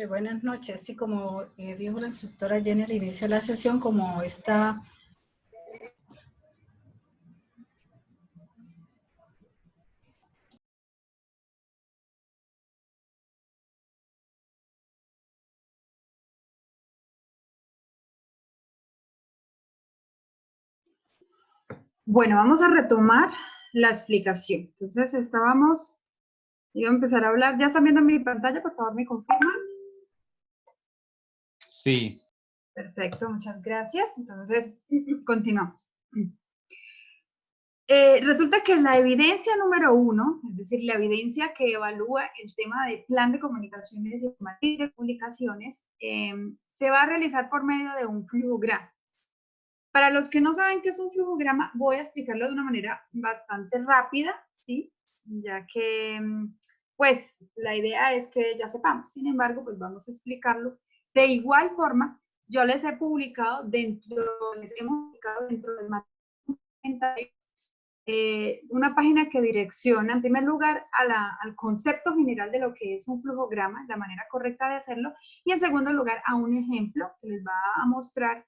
Buenas noches. Sí, como dijo la instructora Jenny al inicio de la sesión, como está... Bueno, vamos a retomar la explicación. Entonces, iba a empezar a hablar. ¿Ya están viendo mi pantalla? Por favor, me confirman. Sí. Perfecto, muchas gracias. Entonces, continuamos. Resulta que la evidencia número 1, es decir, la evidencia que evalúa el tema de plan de comunicaciones y de publicaciones, se va a realizar por medio de un flujograma. Para los que no saben qué es un flujograma, voy a explicarlo de una manera bastante rápida, ¿sí? Ya que, pues, la idea es que ya sepamos. Sin embargo, pues vamos a explicarlo. De igual forma, yo les hemos publicado dentro del material una página que direcciona, en primer lugar, al concepto general de lo que es un flujograma, la manera correcta de hacerlo, y en segundo lugar, a un ejemplo que les va a mostrar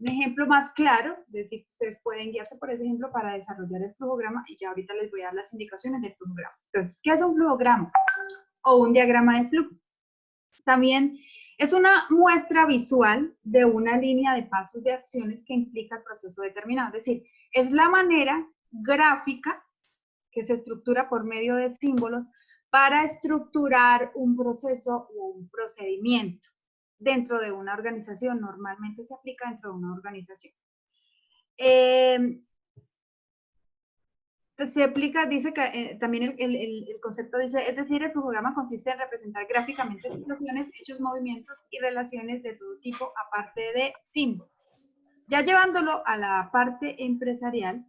un ejemplo más claro, es decir, ustedes pueden guiarse por ese ejemplo para desarrollar el flujograma, y ya ahorita les voy a dar las indicaciones del flujograma. Entonces, ¿qué es un flujograma? O un diagrama de flujo. También es una muestra visual de una línea de pasos de acciones que implica el proceso determinado. Es decir, es la manera gráfica que se estructura por medio de símbolos para estructurar un proceso o un procedimiento dentro de una organización. Normalmente se aplica dentro de una organización. Se aplica, dice que también el concepto dice, es decir, el flujograma consiste en representar gráficamente situaciones, hechos, movimientos y relaciones de todo tipo, aparte de símbolos. Ya llevándolo a la parte empresarial,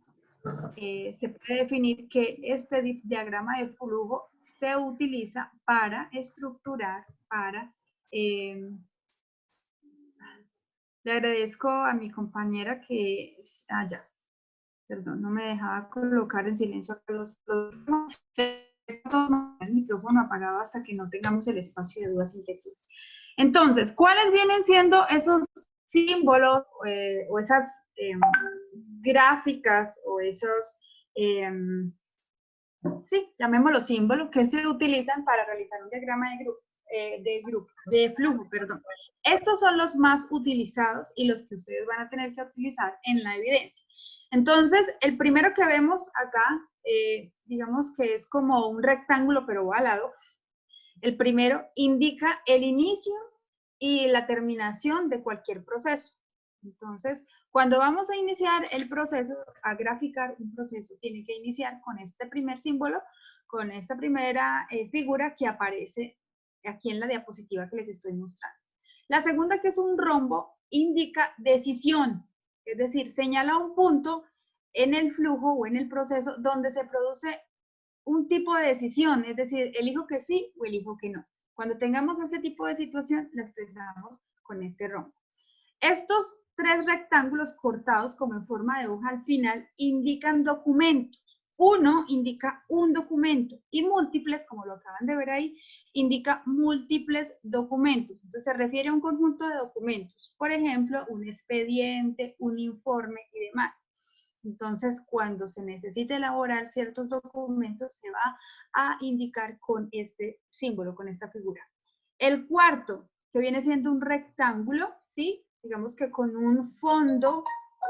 se puede definir que este diagrama de flujo se utiliza para estructurar, le agradezco a mi compañera que ya. Perdón, no me dejaba colocar en silencio el micrófono apagado hasta que no tengamos el espacio de dudas e inquietudes. Entonces, ¿cuáles vienen siendo esos símbolos o esas gráficas o esos, sí, llamémoslos símbolos que se utilizan para realizar un diagrama de flujo, perdón? Estos son los más utilizados y los que ustedes van a tener que utilizar en la evidencia. Entonces, el primero que vemos acá, digamos que es como un rectángulo pero ovalado. El primero indica el inicio y la terminación de cualquier proceso. Entonces, cuando vamos a iniciar el proceso, a graficar un proceso, tiene que iniciar con este primer símbolo, con esta primera figura que aparece aquí en la diapositiva que les estoy mostrando. La segunda, que es un rombo, indica decisión, es decir, señala un punto en el flujo o en el proceso donde se produce un tipo de decisión, es decir, elijo que sí o elijo que no. Cuando tengamos ese tipo de situación, la expresamos con este rombo. Estos tres rectángulos cortados como en forma de hoja al final indican documentos. Uno indica un documento y múltiples, como lo acaban de ver ahí, indica múltiples documentos. Entonces se refiere a un conjunto de documentos, por ejemplo, un expediente, un informe y demás. Entonces, cuando se necesite elaborar ciertos documentos, se va a indicar con este símbolo, con esta figura. El cuarto, que viene siendo un rectángulo, ¿sí? Digamos que con un fondo,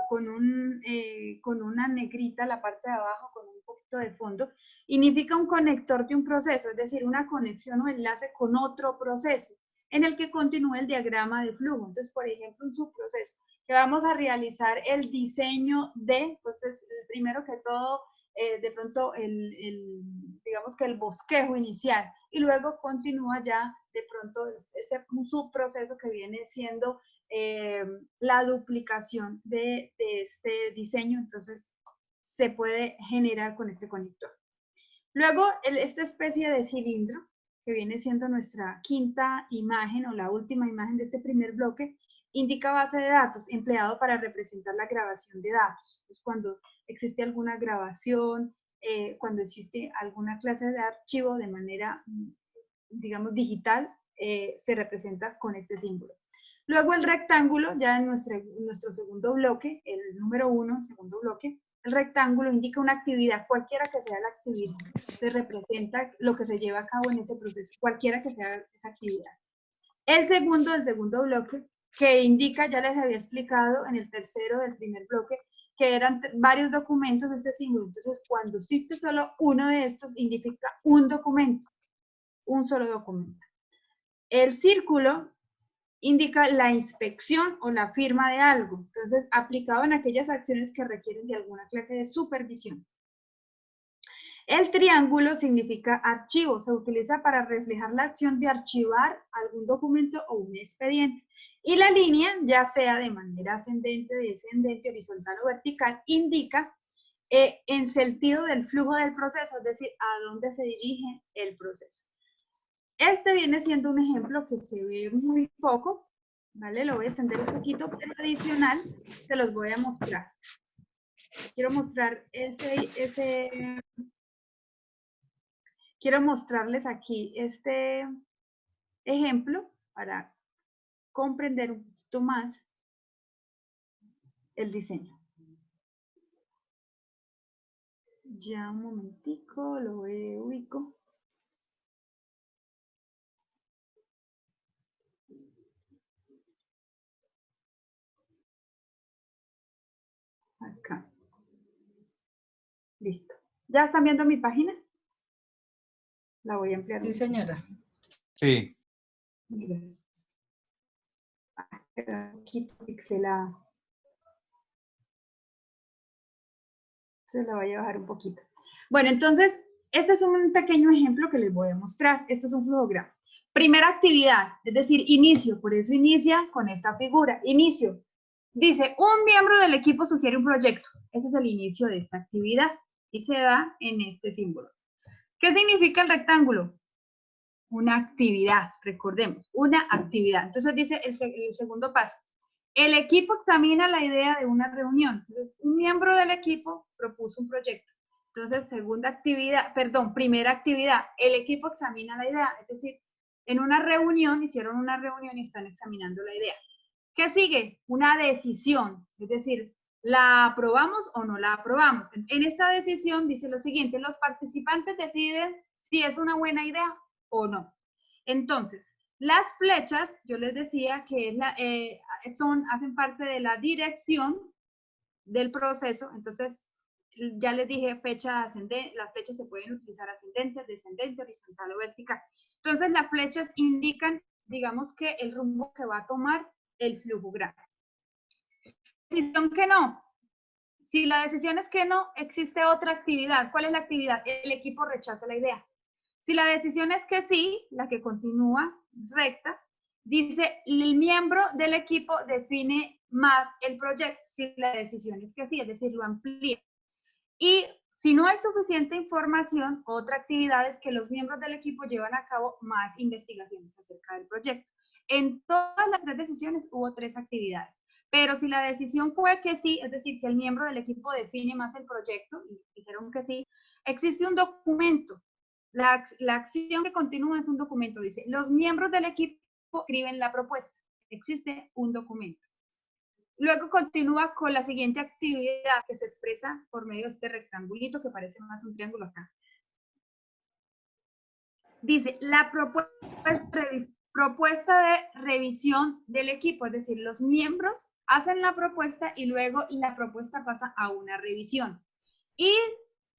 con una negrita, la parte de abajo, con un poquito de fondo, significa un conector de un proceso, es decir, una conexión o enlace con otro proceso, en el que continúe el diagrama de flujo. Entonces, por ejemplo, un subproceso, que vamos a realizar el diseño de, entonces, primero que todo, de pronto, digamos que el bosquejo inicial, y luego continúa ya, de pronto, un subproceso que viene siendo la duplicación de este diseño, entonces se puede generar con este conector. Luego, esta especie de cilindro, que viene siendo nuestra quinta imagen o la última imagen de este primer bloque, indica base de datos empleado para representar la grabación de datos. Entonces, cuando existe alguna grabación, cuando existe alguna clase de archivo de manera, digamos, digital, se representa con este símbolo. Luego el rectángulo, ya en nuestro segundo bloque, el número 1, segundo bloque, el rectángulo indica una actividad, cualquiera que sea la actividad. Entonces representa lo que se lleva a cabo en ese proceso, cualquiera que sea esa actividad. El segundo bloque, que indica, ya les había explicado en el tercero del primer bloque, que eran varios documentos de este símbolo. Entonces, cuando existe solo uno de estos, indica un documento, un solo documento. El círculo indica la inspección o la firma de algo. Entonces, aplicado en aquellas acciones que requieren de alguna clase de supervisión. El triángulo significa archivo. Se utiliza para reflejar la acción de archivar algún documento o un expediente. Y la línea, ya sea de manera ascendente, descendente, horizontal o vertical, indica en sentido del flujo del proceso, es decir, a dónde se dirige el proceso. Este viene siendo un ejemplo que se ve muy poco, ¿vale? Lo voy a extender un poquito, pero adicional se los voy a mostrar. Quiero mostrar quiero mostrarles aquí este ejemplo para comprender un poquito más el diseño. Ya un momentico, lo ubico. Acá. Listo. ¿Ya están viendo mi página? La voy a ampliar. Sí, señora. Sí. Gracias. Un poquito pixelada. Se la voy a bajar un poquito. Bueno, entonces, este es un pequeño ejemplo que les voy a mostrar. Este es un flujograma. Primera actividad, es decir, inicio. Por eso inicia con esta figura. Inicio. Dice, un miembro del equipo sugiere un proyecto. Ese es el inicio de esta actividad y se da en este símbolo. ¿Qué significa el rectángulo? Una actividad, recordemos, una actividad. Entonces dice el segundo paso. El equipo examina la idea de una reunión. Entonces, un miembro del equipo propuso un proyecto. Entonces, primera actividad, el equipo examina la idea. Es decir, en una reunión, hicieron una reunión y están examinando la idea. ¿Qué sigue? Una decisión. Es decir, ¿la aprobamos o no la aprobamos? En esta decisión dice lo siguiente, los participantes deciden si es una buena idea o no. Entonces, las flechas, yo les decía que hacen parte de la dirección del proceso. Entonces, ya les dije fecha ascendente, las flechas se pueden utilizar ascendente, descendente, horizontal o vertical. Entonces, las flechas indican, digamos que el rumbo que va a tomar el flujograma. Decisión que no. Si la decisión es que no, existe otra actividad. ¿Cuál es la actividad? El equipo rechaza la idea. Si la decisión es que sí, la que continúa recta, dice el miembro del equipo define más el proyecto. Si la decisión es que sí, es decir, lo amplía. Y si no hay suficiente información, otra actividad es que los miembros del equipo llevan a cabo más investigaciones acerca del proyecto. En todas las tres decisiones hubo tres actividades. Pero si la decisión fue que sí, es decir, que el miembro del equipo define más el proyecto, y dijeron que sí, existe un documento. La acción que continúa es un documento, dice, los miembros del equipo escriben la propuesta. Existe un documento. Luego continúa con la siguiente actividad que se expresa por medio de este rectangulito que parece más un triángulo acá. Dice, la propuesta de revisión del equipo, es decir, los miembros hacen la propuesta y luego la propuesta pasa a una revisión. Y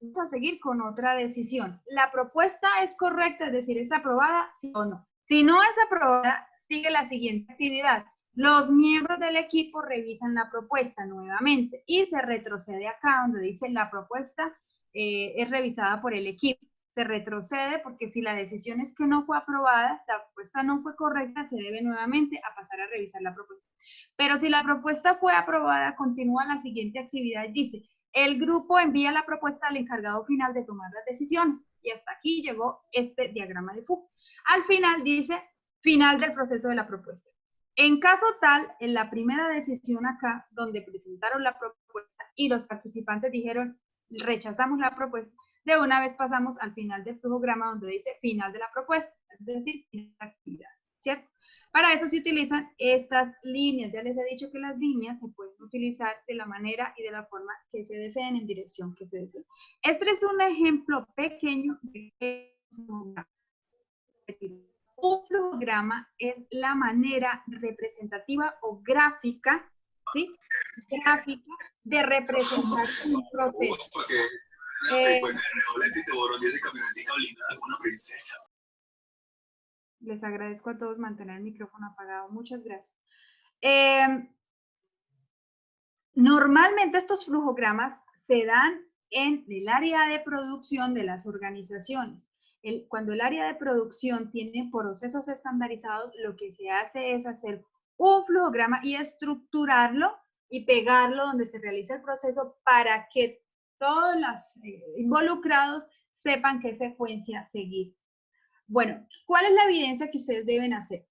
vamos a seguir con otra decisión. La propuesta es correcta, es decir, ¿es aprobada sí o no? Si no es aprobada, sigue la siguiente actividad. Los miembros del equipo revisan la propuesta nuevamente y se retrocede acá donde dice la propuesta es revisada por el equipo. Se retrocede porque si la decisión es que no fue aprobada, la propuesta no fue correcta, se debe nuevamente a pasar a revisar la propuesta. Pero si la propuesta fue aprobada, continúa la siguiente actividad y dice, el grupo envía la propuesta al encargado final de tomar las decisiones. Y hasta aquí llegó este diagrama de flujo. Al final dice, final del proceso de la propuesta. En caso tal, en la primera decisión acá, donde presentaron la propuesta y los participantes dijeron, rechazamos la propuesta, de una vez pasamos al final del flujograma donde dice final de la propuesta, es decir, final de la actividad. ¿cierto? Para eso se utilizan estas líneas. Ya les he dicho que las líneas se pueden utilizar de la manera y de la forma que se deseen, en dirección que se deseen. Este es un ejemplo pequeño de un flujograma. Es la manera representativa o gráfica, ¿sí? Gráfica de representar un proceso. Les agradezco a todos mantener el micrófono apagado. Muchas gracias. Normalmente estos flujogramas se dan en el área de producción de las organizaciones. Cuando el área de producción tiene procesos estandarizados, lo que se hace es hacer un flujograma y estructurarlo y pegarlo donde se realiza el proceso para que todos los involucrados sepan qué secuencia seguir. Bueno, ¿cuál es la evidencia que ustedes deben hacer?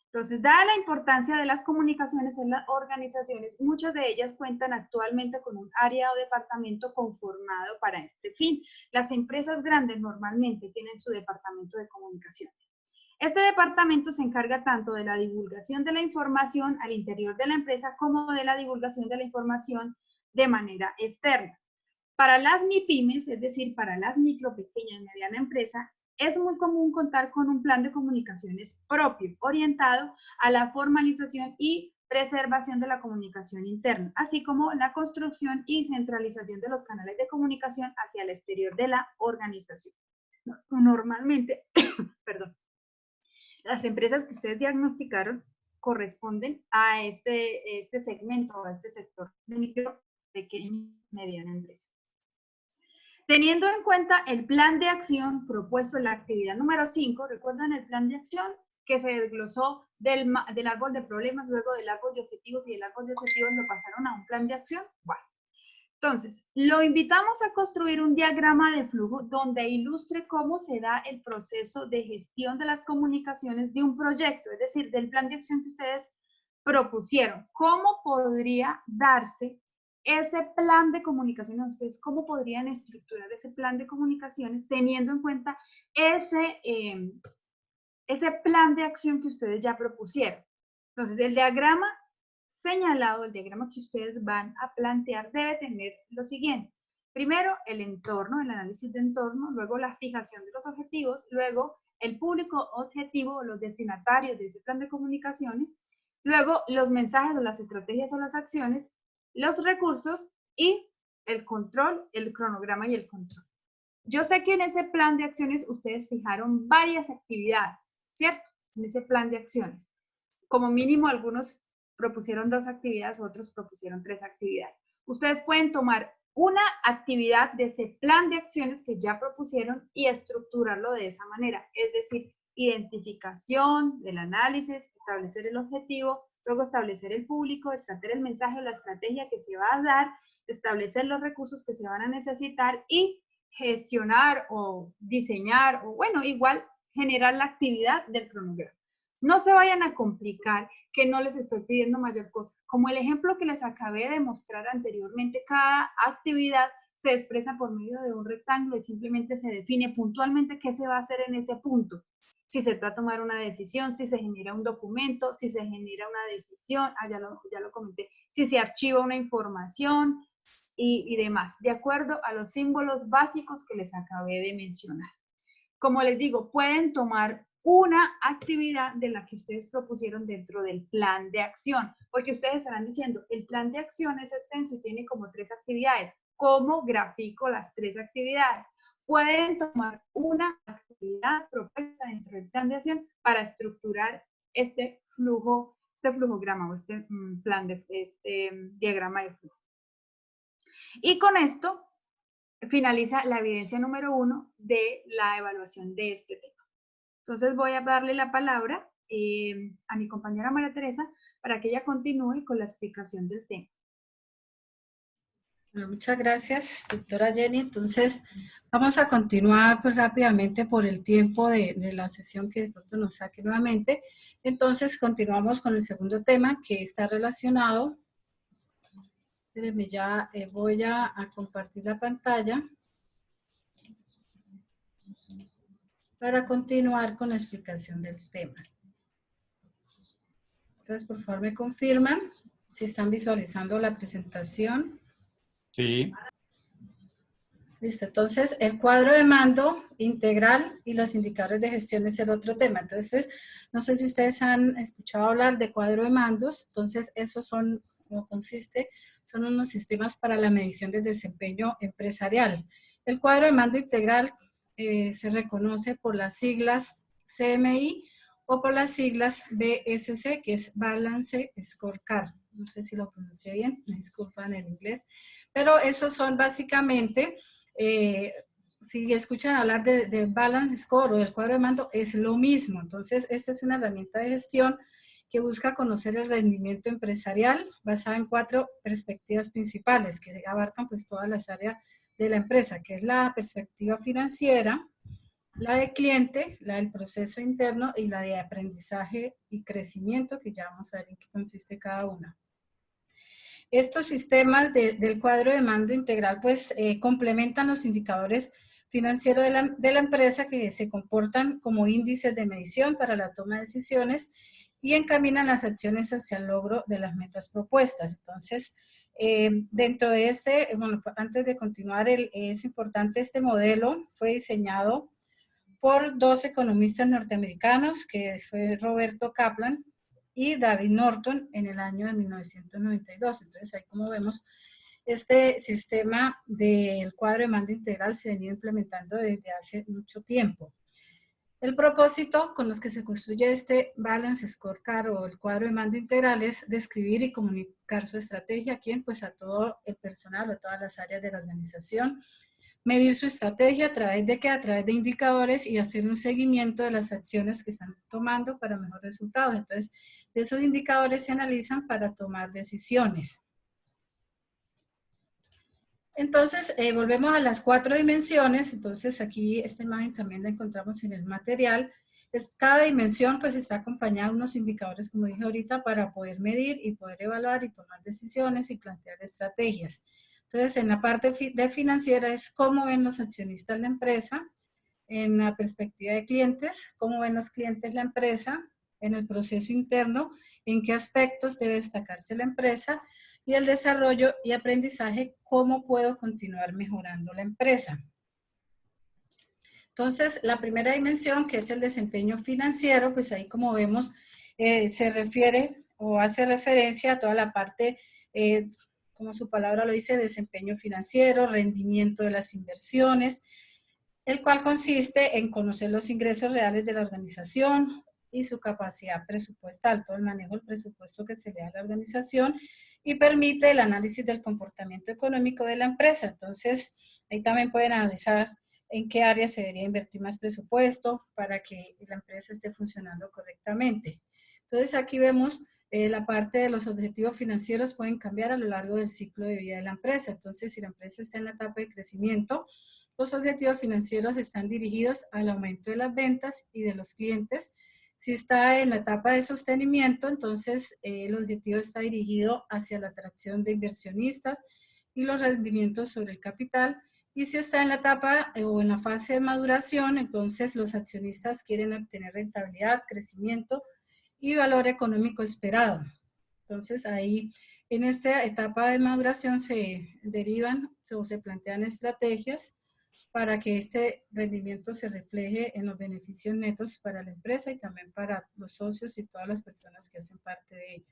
Entonces, dada la importancia de las comunicaciones en las organizaciones, muchas de ellas cuentan actualmente con un área o departamento conformado para este fin. Las empresas grandes normalmente tienen su departamento de comunicaciones. Este departamento se encarga tanto de la divulgación de la información al interior de la empresa como de la divulgación de la información de manera externa. Para las MIPYMES, es decir, para las micro, pequeña y mediana empresa, es muy común contar con un plan de comunicaciones propio, orientado a la formalización y preservación de la comunicación interna, así como la construcción y centralización de los canales de comunicación hacia el exterior de la organización. Normalmente, perdón, las empresas que ustedes diagnosticaron corresponden a este segmento, a este sector de micro, pequeña y mediana empresa. Teniendo en cuenta el plan de acción propuesto en la actividad número 5, ¿recuerdan el plan de acción que se desglosó del árbol de problemas, luego del árbol de objetivos y del árbol de objetivos lo pasaron a un plan de acción? Bueno, entonces, lo invitamos a construir un diagrama de flujo donde ilustre cómo se da el proceso de gestión de las comunicaciones de un proyecto, es decir, del plan de acción que ustedes propusieron. ¿Cómo podría darse ese plan de comunicaciones? Ustedes, ¿cómo podrían estructurar ese plan de comunicaciones teniendo en cuenta ese plan de acción que ustedes ya propusieron? Entonces, el diagrama señalado, el diagrama que ustedes van a plantear debe tener lo siguiente. Primero, el entorno, el análisis de entorno, luego la fijación de los objetivos, luego el público objetivo, los destinatarios de ese plan de comunicaciones, luego los mensajes o las estrategias o las acciones, los recursos y el control, el cronograma y el control. Yo sé que en ese plan de acciones ustedes fijaron varias actividades, ¿cierto? En ese plan de acciones. Como mínimo algunos propusieron 2 actividades, otros propusieron 3 actividades. Ustedes pueden tomar una actividad de ese plan de acciones que ya propusieron y estructurarlo de esa manera, es decir, identificación del análisis, establecer el objetivo, luego establecer el público, establecer el mensaje o la estrategia que se va a dar, establecer los recursos que se van a necesitar y gestionar o diseñar o, bueno, igual generar la actividad del cronograma. No se vayan a complicar, que no les estoy pidiendo mayor cosa. Como el ejemplo que les acabé de mostrar anteriormente, cada actividad se expresa por medio de un rectángulo y simplemente se define puntualmente qué se va a hacer en ese punto. Si se trata de tomar una decisión, si se genera un documento, si se genera una decisión, ya lo comenté, si se archiva una información y demás, de acuerdo a los símbolos básicos que les acabé de mencionar. Como les digo, pueden tomar una actividad de la que ustedes propusieron dentro del plan de acción, porque ustedes estarán diciendo, el plan de acción es extenso y tiene como 3 actividades. ¿Cómo grafico las 3 actividades? Pueden tomar una actividad propuesta dentro del plan de acción para estructurar este flujograma o este diagrama de flujo. Y con esto finaliza la evidencia número 1 de la evaluación de este tema. Entonces voy a darle la palabra a mi compañera María Teresa para que ella continúe con la explicación del tema. Bueno, muchas gracias, doctora Jenny. Entonces, vamos a continuar pues, rápidamente por el tiempo de la sesión que de pronto nos saque nuevamente. Entonces, continuamos con el segundo tema que está relacionado. Espérenme, ya voy a compartir la pantalla para continuar con la explicación del tema. Entonces, por favor, me confirman si están visualizando la presentación. Sí. Listo, entonces el cuadro de mando integral y los indicadores de gestión es el otro tema. Entonces, no sé si ustedes han escuchado hablar de cuadro de mandos. Entonces, esos son, como consiste, son unos sistemas para la medición del desempeño empresarial. El cuadro de mando integral se reconoce por las siglas CMI o por las siglas BSC, que es Balance Scorecard. No sé si lo pronuncié bien, me disculpan el inglés. Pero esos son básicamente... si escuchan hablar de Balance Score o del cuadro de mando, es lo mismo. Entonces, esta es una herramienta de gestión que busca conocer el rendimiento empresarial basada en 4 perspectivas principales que abarcan pues todas las áreas de la empresa, que es la perspectiva financiera, la de cliente, la del proceso interno y la de aprendizaje y crecimiento, que ya vamos a ver en qué consiste cada una. Estos sistemas del cuadro de mando integral pues complementan los indicadores financieros de la empresa que se comportan como índices de medición para la toma de decisiones y encaminan las acciones hacia el logro de las metas propuestas. Entonces, dentro de este, bueno, antes de continuar, es importante, este modelo fue diseñado por 2 economistas norteamericanos, que fue Roberto Kaplan y David Norton en el año de 1992. Entonces, ahí como vemos, este sistema del cuadro de mando integral se venía implementando desde hace mucho tiempo. El propósito con los que se construye este Balance Scorecard o el cuadro de mando integral es describir y comunicar su estrategia a quién, pues a todo el personal o a todas las áreas de la organización, medir su estrategia a través de qué, a través de indicadores y hacer un seguimiento de las acciones que están tomando para mejores resultados. Entonces, de esos indicadores se analizan para tomar decisiones. Entonces, volvemos a las 4 dimensiones. Entonces, aquí esta imagen también la encontramos en el material. Cada dimensión pues está acompañada de unos indicadores, como dije ahorita, para poder medir y poder evaluar y tomar decisiones y plantear estrategias. Entonces, en la parte de financiera es cómo ven los accionistas la empresa, en la perspectiva de clientes, cómo ven los clientes la empresa, en el proceso interno, en qué aspectos debe destacarse la empresa, y el desarrollo y aprendizaje, cómo puedo continuar mejorando la empresa. Entonces, la primera dimensión, que es el desempeño financiero, pues ahí como vemos, se refiere o hace referencia a toda la parte, como su palabra lo dice, desempeño financiero, rendimiento de las inversiones, el cual consiste en conocer los ingresos reales de la organización y su capacidad presupuestal, todo el manejo del presupuesto que se le da a la organización, y permite el análisis del comportamiento económico de la empresa. Entonces, ahí también pueden analizar en qué área se debería invertir más presupuesto para que la empresa esté funcionando correctamente. Entonces, aquí vemos la parte de los objetivos financieros pueden cambiar a lo largo del ciclo de vida de la empresa. Entonces, si la empresa está en la etapa de crecimiento, los objetivos financieros están dirigidos al aumento de las ventas y de los clientes. Si está en la etapa de sostenimiento, entonces el objetivo está dirigido hacia la atracción de inversionistas y los rendimientos sobre el capital. Y si está en la etapa o en la fase de maduración, entonces los accionistas quieren obtener rentabilidad, crecimiento y valor económico esperado. Entonces ahí en esta etapa de maduración se derivan o se plantean estrategias para que este rendimiento se refleje en los beneficios netos para la empresa y también para los socios y todas las personas que hacen parte de ella.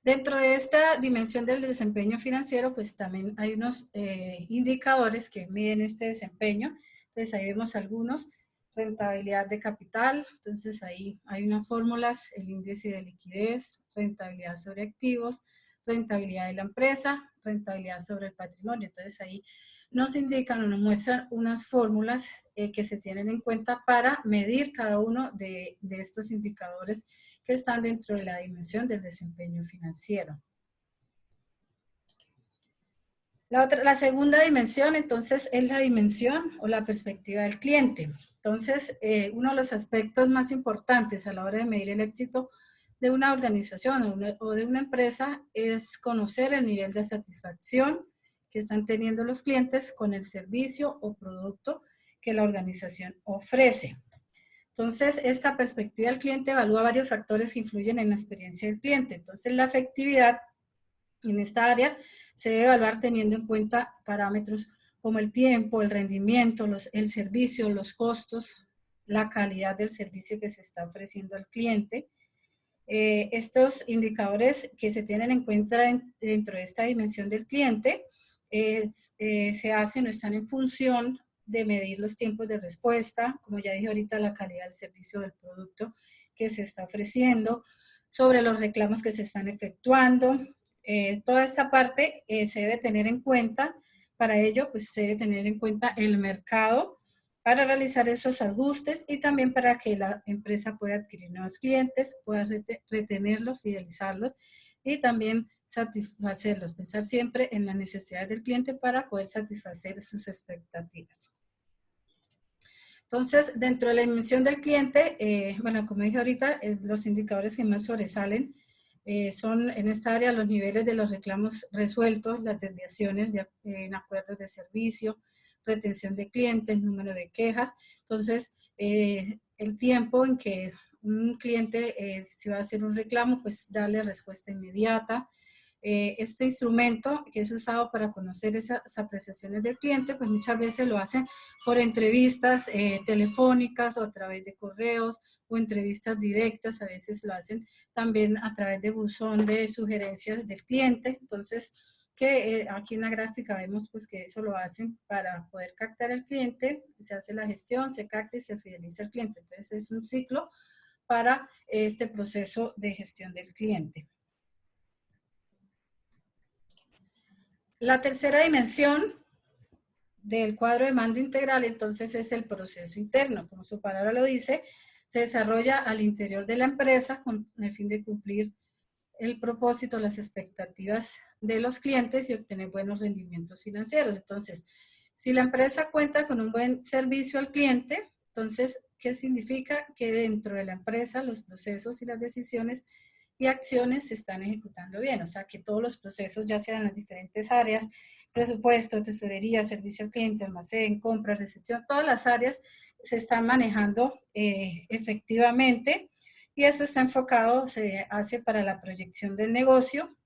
Dentro de esta dimensión del desempeño financiero, pues también hay unos indicadores que miden este desempeño. Entonces ahí vemos algunos: rentabilidad de capital, entonces ahí hay unas fórmulas, el índice de liquidez, rentabilidad sobre activos, rentabilidad de la empresa, rentabilidad sobre el patrimonio. Entonces ahí nos indican o nos muestran unas fórmulas que se tienen en cuenta para medir cada uno de estos indicadores que están dentro de la dimensión del desempeño financiero. La segunda dimensión, entonces, es la dimensión o la perspectiva del cliente. Entonces, uno de los aspectos más importantes a la hora de medir el éxito de una organización o de una empresa es conocer el nivel de satisfacción que están teniendo los clientes con el servicio o producto que la organización ofrece. Entonces, esta perspectiva del cliente evalúa varios factores que influyen en la experiencia del cliente. Entonces, la efectividad en esta área se debe evaluar teniendo en cuenta parámetros como el tiempo, el rendimiento, el servicio, los costos, la calidad del servicio que se está ofreciendo al cliente. Estos indicadores que se tienen en cuenta dentro de esta dimensión del cliente se hacen o están en función de medir los tiempos de respuesta, como ya dije ahorita, la calidad del servicio del producto que se está ofreciendo, sobre los reclamos que se están efectuando. Toda esta parte se debe tener en cuenta. Para ello, pues se debe tener en cuenta el mercado para realizar esos ajustes y también para que la empresa pueda adquirir nuevos clientes, pueda retenerlos, fidelizarlos y también satisfacerlos, pensar siempre en las necesidades del cliente para poder satisfacer sus expectativas. Entonces, dentro de la dimensión del cliente, bueno, como dije ahorita, los indicadores que más sobresalen son en esta área los niveles de los reclamos resueltos, las desviaciones en acuerdos de servicio, retención de clientes, número de quejas. Entonces, el tiempo en que un cliente, si va a hacer un reclamo, pues darle respuesta inmediata. Este instrumento que es usado para conocer esas apreciaciones del cliente, pues muchas veces lo hacen por entrevistas telefónicas o a través de correos o entrevistas directas, a veces lo hacen también a través de buzón de sugerencias del cliente. Entonces, que aquí en la gráfica vemos pues que eso lo hacen para poder captar al cliente, se hace la gestión, se capta y se fideliza al cliente. Entonces es un ciclo para este proceso de gestión del cliente. La tercera dimensión del cuadro de mando integral, entonces, es el proceso interno. Como su palabra lo dice, se desarrolla al interior de la empresa con el fin de cumplir el propósito, las expectativas de los clientes y obtener buenos rendimientos financieros. Entonces, si la empresa cuenta con un buen servicio al cliente, entonces, ¿qué significa? Que dentro de la empresa los procesos y las decisiones y acciones se están ejecutando bien, o sea, que todos los procesos, ya sean en las diferentes áreas, presupuesto, tesorería, servicio al cliente, almacén, compras, recepción, todas las áreas se están manejando efectivamente y esto está enfocado, se hace para la proyección del negocio.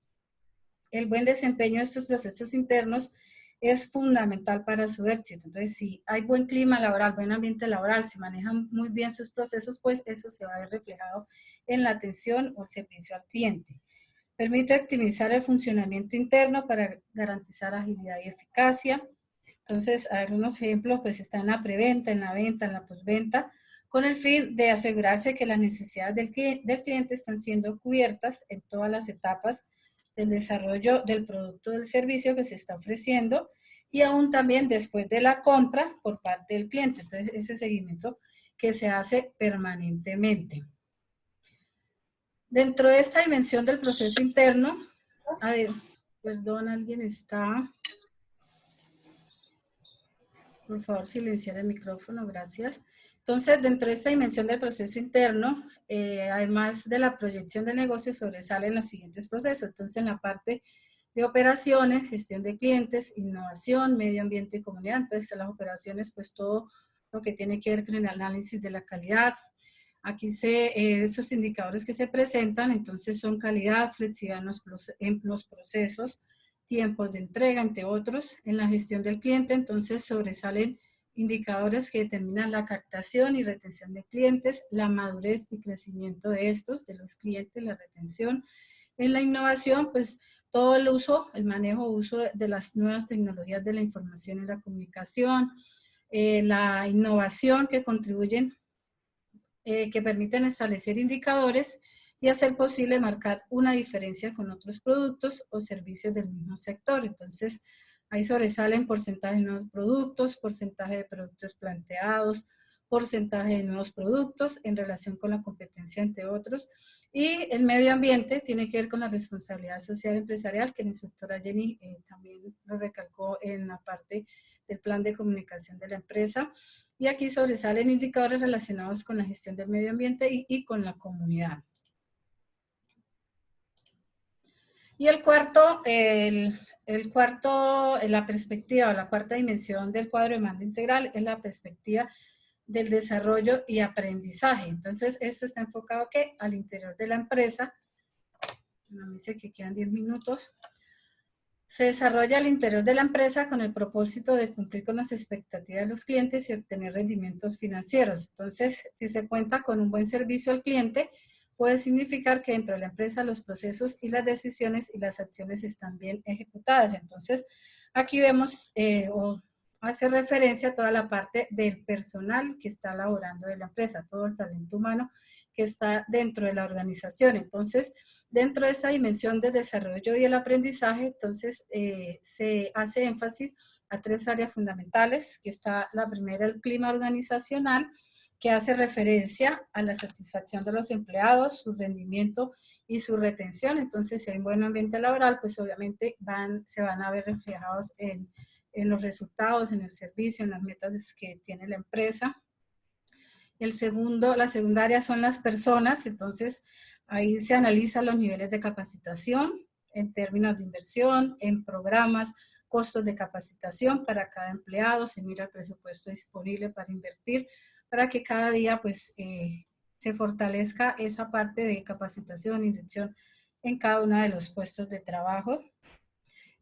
El buen desempeño de estos procesos internos es fundamental para su éxito. Entonces, si hay buen clima laboral, buen ambiente laboral, se manejan muy bien sus procesos, pues eso se va a ver reflejado en la atención o el servicio al cliente. Permite optimizar el funcionamiento interno para garantizar agilidad y eficacia. Entonces, algunos ejemplos, pues está en la preventa, en la venta, en la postventa, con el fin de asegurarse que las necesidades del cliente están siendo cubiertas en todas las etapas del desarrollo del producto o del servicio que se está ofreciendo y aún también después de la compra por parte del cliente. Entonces, ese seguimiento que se hace permanentemente. Dentro de esta dimensión del proceso interno, a ver, perdón, alguien está... Por favor, silenciar el micrófono, gracias. Entonces, dentro de esta dimensión del proceso interno, además de la proyección de negocio, sobresalen los siguientes procesos. Entonces, en la parte de operaciones, gestión de clientes, innovación, medio ambiente y comunidad. Entonces, en las operaciones, pues todo lo que tiene que ver con el análisis de la calidad. Aquí esos indicadores que se presentan, entonces son calidad, flexibilidad en los procesos, tiempos de entrega, entre otros. En la gestión del cliente, entonces sobresalen indicadores que determinan la captación y retención de clientes, la madurez y crecimiento de estos, de los clientes, la retención. En la innovación, pues todo el uso, el manejo, uso de las nuevas tecnologías de la información y la comunicación, la innovación que contribuyen, que permiten establecer indicadores y hacer posible marcar una diferencia con otros productos o servicios del mismo sector. Entonces, ahí sobresalen porcentaje de nuevos productos, porcentaje de productos planteados, porcentaje de nuevos productos en relación con la competencia, entre otros. Y el medio ambiente tiene que ver con la responsabilidad social empresarial, que la instructora Jenny también lo recalcó en la parte del plan de comunicación de la empresa. Y aquí sobresalen indicadores relacionados con la gestión del medio ambiente y con la comunidad. Y el cuarto, la perspectiva o la cuarta dimensión del cuadro de mando integral es la perspectiva del desarrollo y aprendizaje. Entonces, esto está enfocado ¿qué? Al interior de la empresa. Me dice que quedan 10 minutos. Se desarrolla al interior de la empresa con el propósito de cumplir con las expectativas de los clientes y obtener rendimientos financieros. Entonces, si se cuenta con un buen servicio al cliente, puede significar que dentro de la empresa los procesos y las decisiones y las acciones están bien ejecutadas. Entonces, aquí vemos o hace referencia a toda la parte del personal que está laborando de la empresa, todo el talento humano que está dentro de la organización. Entonces, dentro de esta dimensión del desarrollo y el aprendizaje, entonces se hace énfasis a 3 áreas fundamentales, que está la primera, el clima organizacional, que hace referencia a la satisfacción de los empleados, su rendimiento y su retención. Entonces, si hay un buen ambiente laboral, pues obviamente se van a ver reflejados en los resultados, en el servicio, en las metas que tiene la empresa. La segunda área son las personas, entonces ahí se analizan los niveles de capacitación en términos de inversión, en programas, costos de capacitación para cada empleado, se mira el presupuesto disponible para invertir, para que cada día pues se fortalezca esa parte de capacitación e inversión en cada uno de los puestos de trabajo.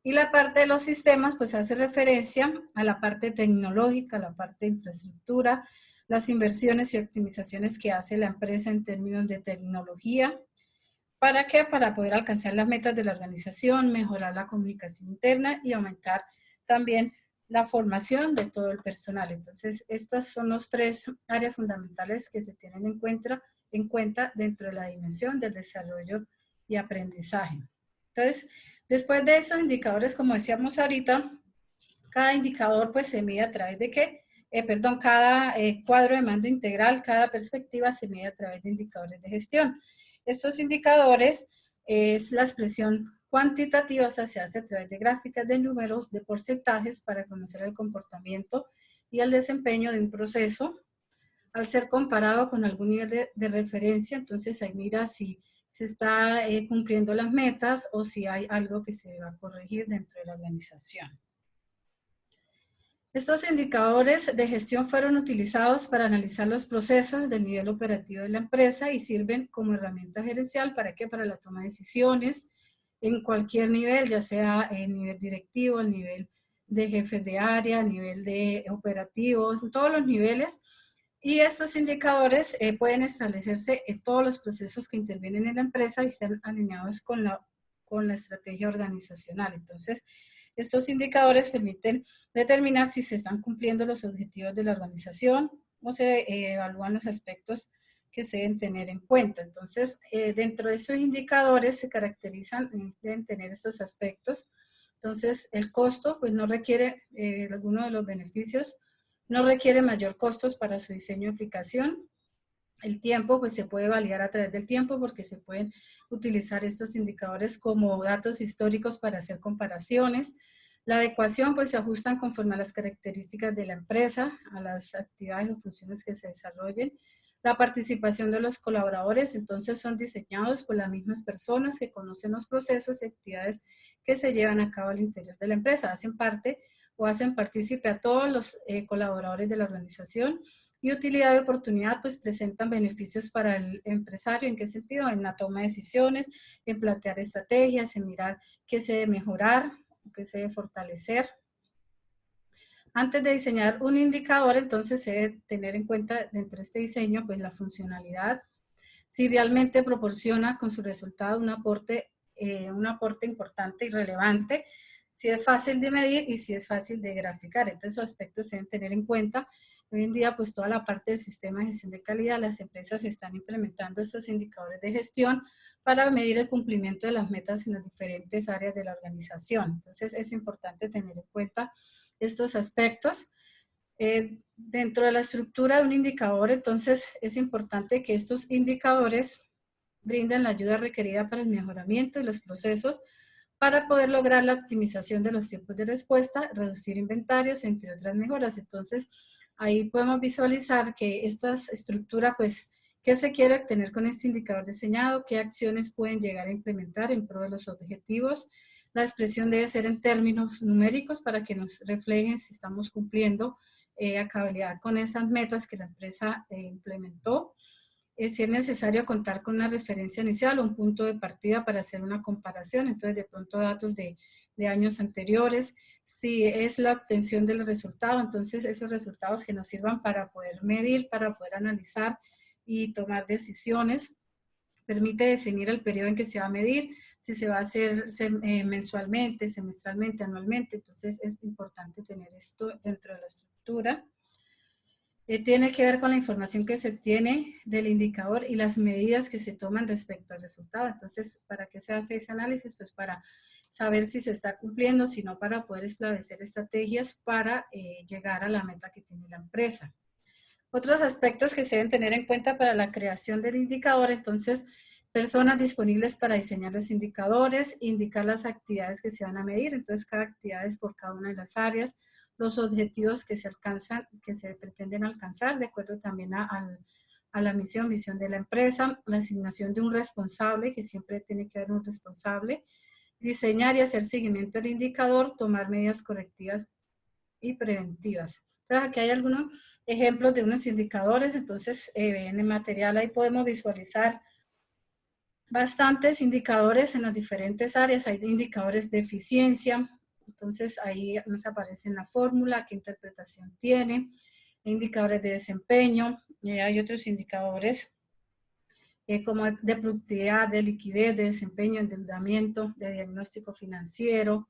Y la parte de los sistemas pues hace referencia a la parte tecnológica, a la parte de infraestructura, las inversiones y optimizaciones que hace la empresa en términos de tecnología. ¿Para qué? Para poder alcanzar las metas de la organización, mejorar la comunicación interna y aumentar también la formación de todo el personal. Entonces, estas son los 3 áreas fundamentales que se tienen en cuenta dentro de la dimensión del desarrollo y aprendizaje. Entonces, después de esos indicadores, como decíamos ahorita, cada indicador pues se mide a través de qué? Cada cuadro de mando integral, cada perspectiva se mide a través de indicadores de gestión. Estos indicadores es la expresión cuantitativa, o sea, se hace a través de gráficas de números, de porcentajes para conocer el comportamiento y el desempeño de un proceso. Al ser comparado con algún nivel de referencia, entonces ahí mira si se está cumpliendo las metas o si hay algo que se va a corregir dentro de la organización. Estos indicadores de gestión fueron utilizados para analizar los procesos del nivel operativo de la empresa y sirven como herramienta gerencial ¿para qué? Para la toma de decisiones en cualquier nivel, ya sea en nivel directivo, el nivel de jefes de área, nivel de operativos, en todos los niveles. Y estos indicadores pueden establecerse en todos los procesos que intervienen en la empresa y están alineados con la estrategia organizacional. Entonces, estos indicadores permiten determinar si se están cumpliendo los objetivos de la organización o se evalúan los aspectos que se deben tener en cuenta. Entonces, dentro de esos indicadores se caracterizan, deben tener estos aspectos. Entonces, el costo, pues no requiere, alguno de los beneficios, no requiere mayor costos para su diseño y aplicación. El tiempo, pues se puede validar a través del tiempo porque se pueden utilizar estos indicadores como datos históricos para hacer comparaciones. La adecuación, pues se ajustan conforme a las características de la empresa, a las actividades o funciones que se desarrollen. La participación de los colaboradores, entonces son diseñados por las mismas personas que conocen los procesos y actividades que se llevan a cabo al interior de la empresa. Hacen parte o hacen partícipe a todos los colaboradores de la organización. Y utilidad y oportunidad, pues presentan beneficios para el empresario. ¿En qué sentido? En la toma de decisiones, en plantear estrategias, en mirar qué se debe mejorar, qué se debe fortalecer. Antes de diseñar un indicador, entonces se debe tener en cuenta dentro de este diseño, pues la funcionalidad, si realmente proporciona con su resultado un aporte importante y relevante, si es fácil de medir y si es fácil de graficar. Entonces, esos aspectos se deben tener en cuenta. Hoy en día, pues toda la parte del sistema de gestión de calidad, las empresas están implementando estos indicadores de gestión para medir el cumplimiento de las metas en las diferentes áreas de la organización. Entonces, es importante tener en cuenta estos aspectos. Dentro de la estructura de un indicador, entonces, es importante que estos indicadores brinden la ayuda requerida para el mejoramiento de los procesos para poder lograr la optimización de los tiempos de respuesta, reducir inventarios, entre otras mejoras. Entonces, ahí podemos visualizar que esta estructura, pues, ¿qué se quiere obtener con este indicador diseñado? ¿Qué acciones pueden llegar a implementar en pro de los objetivos? La expresión debe ser en términos numéricos para que nos reflejen si estamos cumpliendo a cabalidad con esas metas que la empresa implementó. Si es necesario contar con una referencia inicial o un punto de partida para hacer una comparación, entonces de pronto datos de años anteriores. Si es la obtención del resultado, entonces esos resultados que nos sirvan para poder medir, para poder analizar y tomar decisiones. Permite definir el periodo en que se va a medir, si se va a hacer mensualmente, semestralmente, anualmente. Entonces es importante tener esto dentro de la estructura. Tiene que ver con la información que se obtiene del indicador y las medidas que se toman respecto al resultado. Entonces, ¿para qué se hace ese análisis? Pues para saber si se está cumpliendo, si no, para poder establecer estrategias para llegar a la meta que tiene la empresa. Otros aspectos que se deben tener en cuenta para la creación del indicador, entonces, personas disponibles para diseñar los indicadores, indicar las actividades que se van a medir, entonces cada actividad es por cada una de las áreas, los objetivos que se alcanzan, que se pretenden alcanzar, de acuerdo también a la visión de la empresa, la asignación de un responsable, que siempre tiene que haber un responsable, diseñar y hacer seguimiento del indicador, tomar medidas correctivas y preventivas. Entonces aquí hay algunos ejemplos de unos indicadores, entonces en el material ahí podemos visualizar bastantes indicadores en las diferentes áreas, hay indicadores de eficiencia, entonces ahí nos aparece en la fórmula, qué interpretación tiene, indicadores de desempeño, hay otros indicadores como de productividad, de liquidez, de desempeño, endeudamiento, de diagnóstico financiero,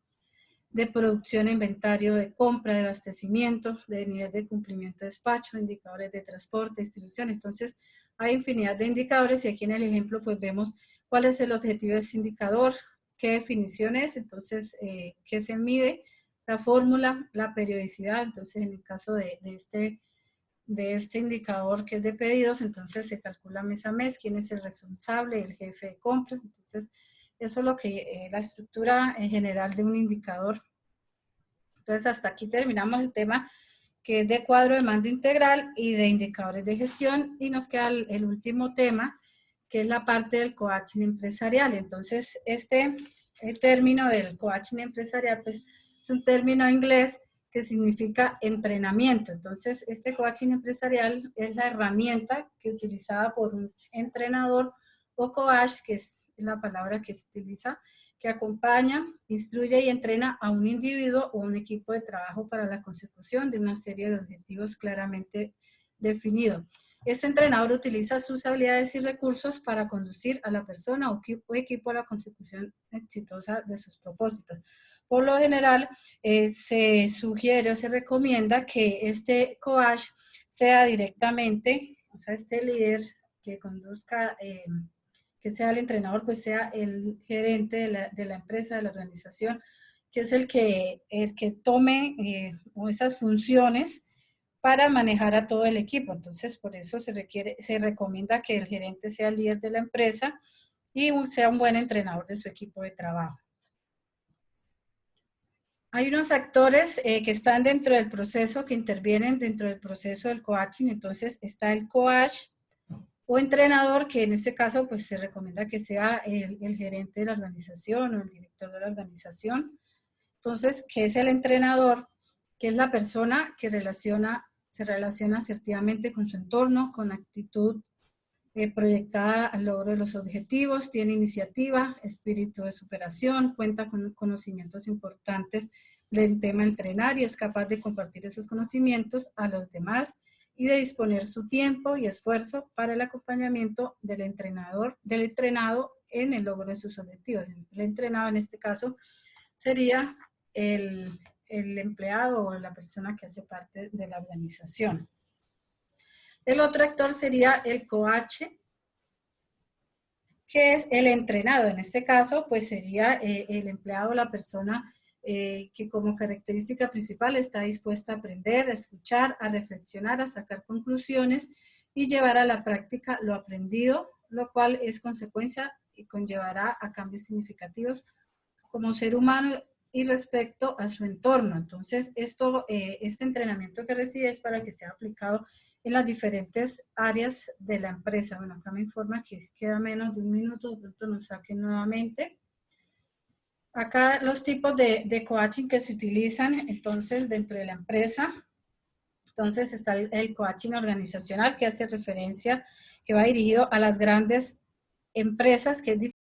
de producción, inventario, de compra, de abastecimiento, de nivel de cumplimiento de despacho, indicadores de transporte, distribución. Entonces, hay infinidad de indicadores y aquí en el ejemplo pues vemos cuál es el objetivo de ese indicador, qué definición es, entonces, qué se mide, la fórmula, la periodicidad. Entonces, en el caso de este indicador que es de pedidos, entonces se calcula mes a mes quién es el responsable, el jefe de compras. Entonces, eso es lo que la estructura en general de un indicador. Entonces, hasta aquí terminamos el tema que es de cuadro de mando integral y de indicadores de gestión, y nos queda el último tema, que es la parte del coaching empresarial. Entonces, el término del coaching empresarial, pues, es un término inglés que significa entrenamiento. Entonces, este coaching empresarial es la herramienta que es utilizada por un entrenador o coach, que es la palabra que se utiliza, que acompaña, instruye y entrena a un individuo o un equipo de trabajo para la consecución de una serie de objetivos claramente definidos. Este entrenador utiliza sus habilidades y recursos para conducir a la persona o equipo a la consecución exitosa de sus propósitos. Por lo general, se sugiere o se recomienda que este coach sea directamente, o sea, este líder que conduzca, que sea el entrenador, pues sea el gerente de la empresa, de la organización, que es el que tome esas funciones para manejar a todo el equipo. Entonces, por eso se recomienda que el gerente sea el líder de la empresa y sea un buen entrenador de su equipo de trabajo. Hay unos actores que están dentro del proceso, que intervienen dentro del proceso del coaching. Entonces, está el coach o entrenador, que en este caso pues se recomienda que sea el gerente de la organización o el director de la organización. Entonces, ¿qué es el entrenador? Que es la persona que se relaciona asertivamente con su entorno, con actitud proyectada al logro de los objetivos, tiene iniciativa, espíritu de superación, cuenta con conocimientos importantes del tema entrenar y es capaz de compartir esos conocimientos a los demás y de disponer su tiempo y esfuerzo para el acompañamiento del entrenador, del entrenado en el logro de sus objetivos. El entrenado en este caso sería el empleado o la persona que hace parte de la organización. El otro actor sería el coach, que es el entrenado. En este caso, pues sería el empleado, la persona que como característica principal está dispuesta a aprender, a escuchar, a reflexionar, a sacar conclusiones y llevar a la práctica lo aprendido, lo cual es consecuencia y conllevará a cambios significativos como ser humano y respecto a su entorno. Entonces, este entrenamiento que recibe es para que sea aplicado en las diferentes áreas de la empresa. Bueno, acá me informa que queda menos de un minuto, de pronto nos saquen nuevamente. Acá los tipos de coaching que se utilizan entonces dentro de la empresa. Entonces está el coaching organizacional, que hace referencia, que va dirigido a las grandes empresas, que es